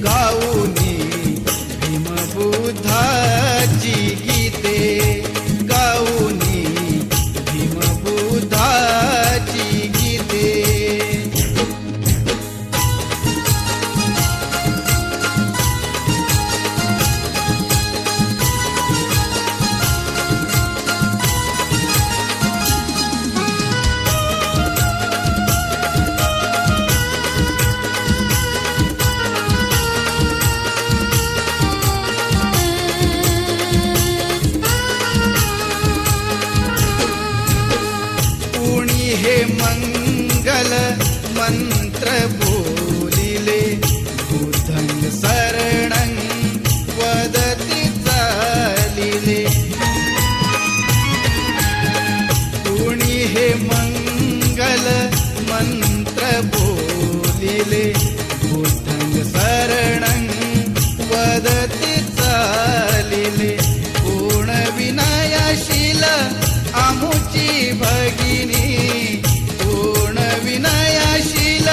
गाऊनी भीमबुद्धाची गीते, गाऊनी भीमबुद्धाची गीते. हे मंगल मंत्र बोलिले, बुद्धं शरणं वदति चालिले. कुणी हे मंगल मंत्र बोलिले, बुद्धं शरणं वदति चालिले. पूर्ण विनयशील आमुची भगिनी, पूर्ण विनयशील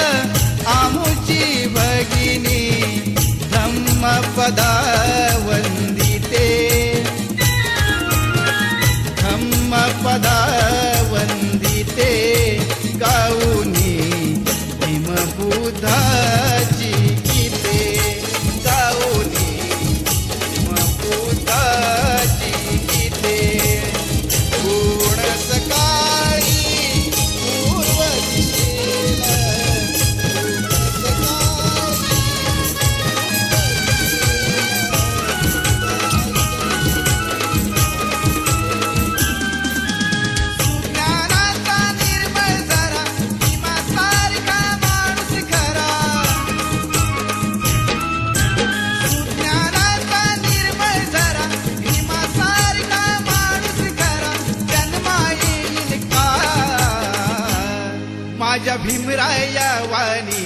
आमुची भगिनी, धम्मपदा वंदिते, धम्मपदा वंदिते. गाऊनी भीमबुद्धाची गीते, गाऊनी भीमबुद्धाची गीते. पूर्ण सकाळी पूर्व दिशेला, सुज्ञानाचा निर्मळ झरा, भीमासारखा माणूस खरा. सुज्ञानाचा निर्मळ झरा, भीमासारखा माणूस खरा. जन्मा येईल का माझ्या भीमराया वाणी,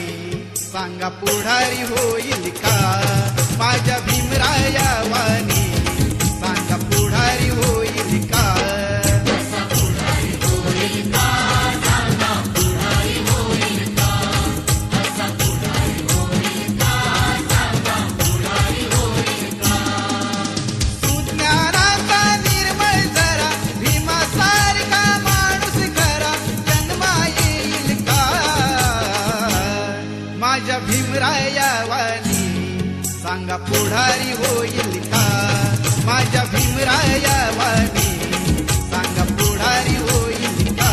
सांगा पुढारी होईल का माझ्या भीमराया वाणी, सांगा पुढारी होईल का. सुज्ञानाचा निर्मळ झरा, भीमासारखा माणूस खरा. जन्मा येईल का माझ्या भीमराया वाणी, सांगा पुढारी होईल का माझ्या भीमराया वाणी, सांगा पुढारी होईल का.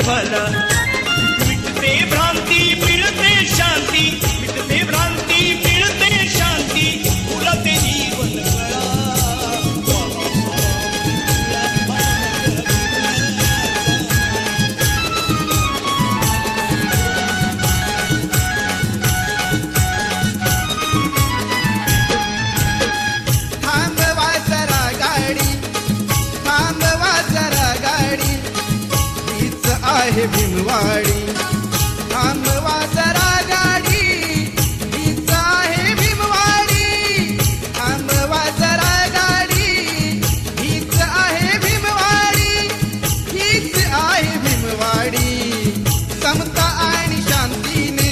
फल मिटते भ्रांती मिळते शांती मिटते भ्रांती मिळते शांती फुलते जीवन कळा थांबवा जरा गाडी थांबवा जरा गाडी हीच आहे भीमवाडी थांबवा जरा गाडी हीच आहे भीमवाडी थांबवा जरा गाडी हीच आहे भीमवाडी हीच आहे भीमवाडी समता आणि शांतीने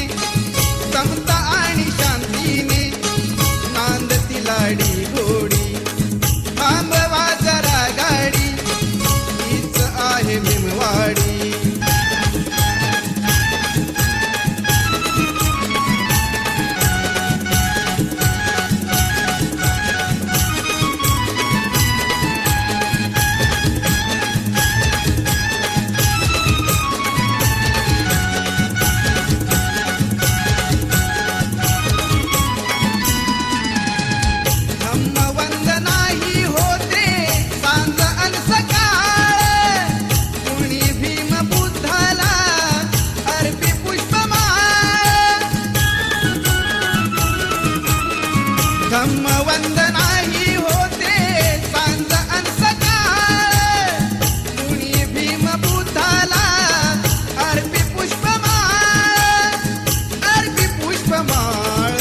समता आणि शांतीने नांदती लाडी गोडी थांबवा जरा गाडी हीच आहे भीमवाडी धम्मवंद नाही होते सांज अन सकाळ कुणी भीम बुद्धाला अर्पी पुष्पमाळ धम्मवंद नाही होते सांज अन सकाळ कुणी भीम बुद्धाला अर्पी पुष्पमाळ अर्पी पुष्पमाळ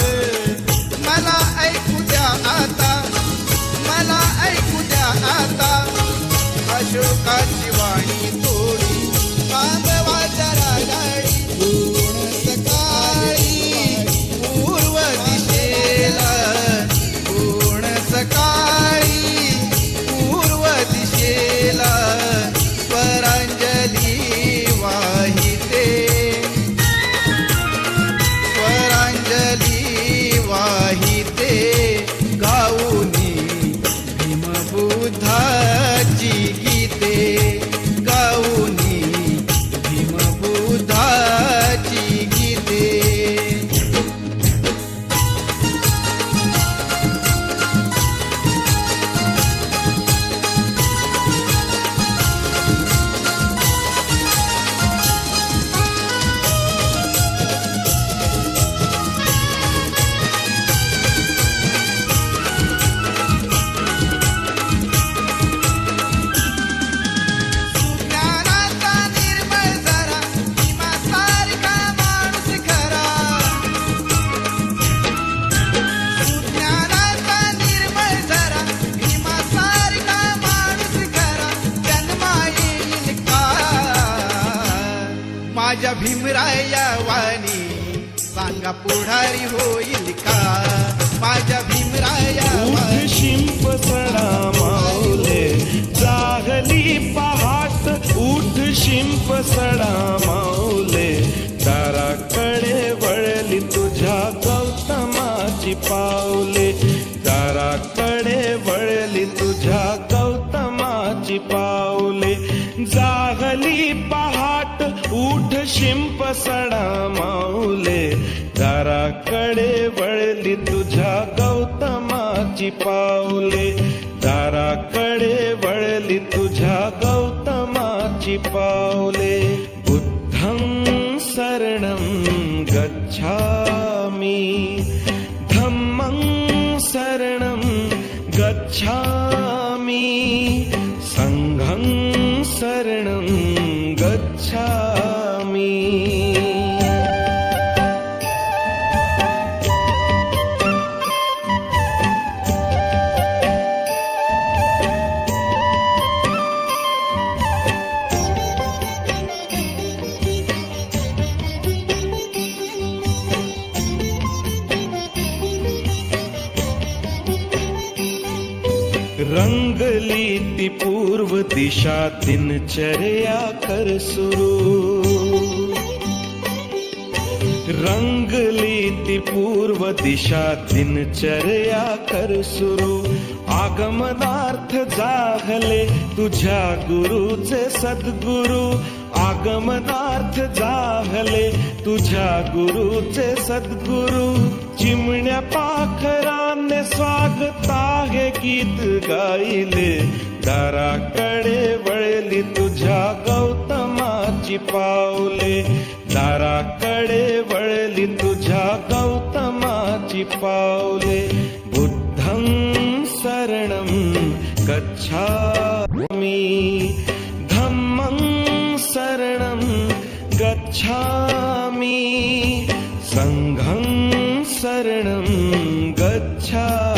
मला ऐकू द्या आता मला ऐकू द्या आता अशोकाची वाणी थोडी थांबवा जरा गाडी पूर्ण सकाळी पूर्व दिशेला पूर्ण सकाळी पूर्व दिशेला स्वरांजली वाहिते स्वरांजली वाहिते गाऊनी भीमबुद्धाची गीते गाऊनी भीमबुद्धाची गीते ज्ञानाचा निर्मळ झरा भीमासारखा माणूस खरा ज्ञानाचा निर्मळ झरा भीमासारखा माणूस खरा जन्मा येईल का माझ्या भीमराया वाणी सांगा पुढारी होईल का माझ्या भीमराया वाणी उठ शिंप सडा माऊले जागली पहाट उठ शिंप सडा माऊले दाराकडे वळली तुझ्या गौतमाची पावले दाराकडे वळली तुझ्या गौतमाची पावले जागली पहाट उठ शिंप सडा माऊले दाराकडे वळली तुझ्या गौतमाची पावले दाराकडे वळली तुझ्या गौतमाची पावले बुद्धं शरणं गच्छामि धम्मं शरणं गच्छामि संघं शरणं गच्छामि रंगली ती पूर्व दिशा दिनचर्या कर सुरू रंगली ती पूर्व दिशा दिनचर्या कर सुरू आगमनार्थ जाहले तुझ्या गुरुचे सद्गुरु, आगमनार्थ जाहले तुझ्या गुरुचे सद्गुरु. चिमण्या पाखराने स्वागता हे गीत गायले, दाराकडे वळली तुझ्या गौतमाची पावले, दाराकडे वळली तुझ्या गौतमाची पावले. बुद्धं शरणं गच्छामि, धम्मं शरणं गच्छामि, संघं शरणं गच्छामि.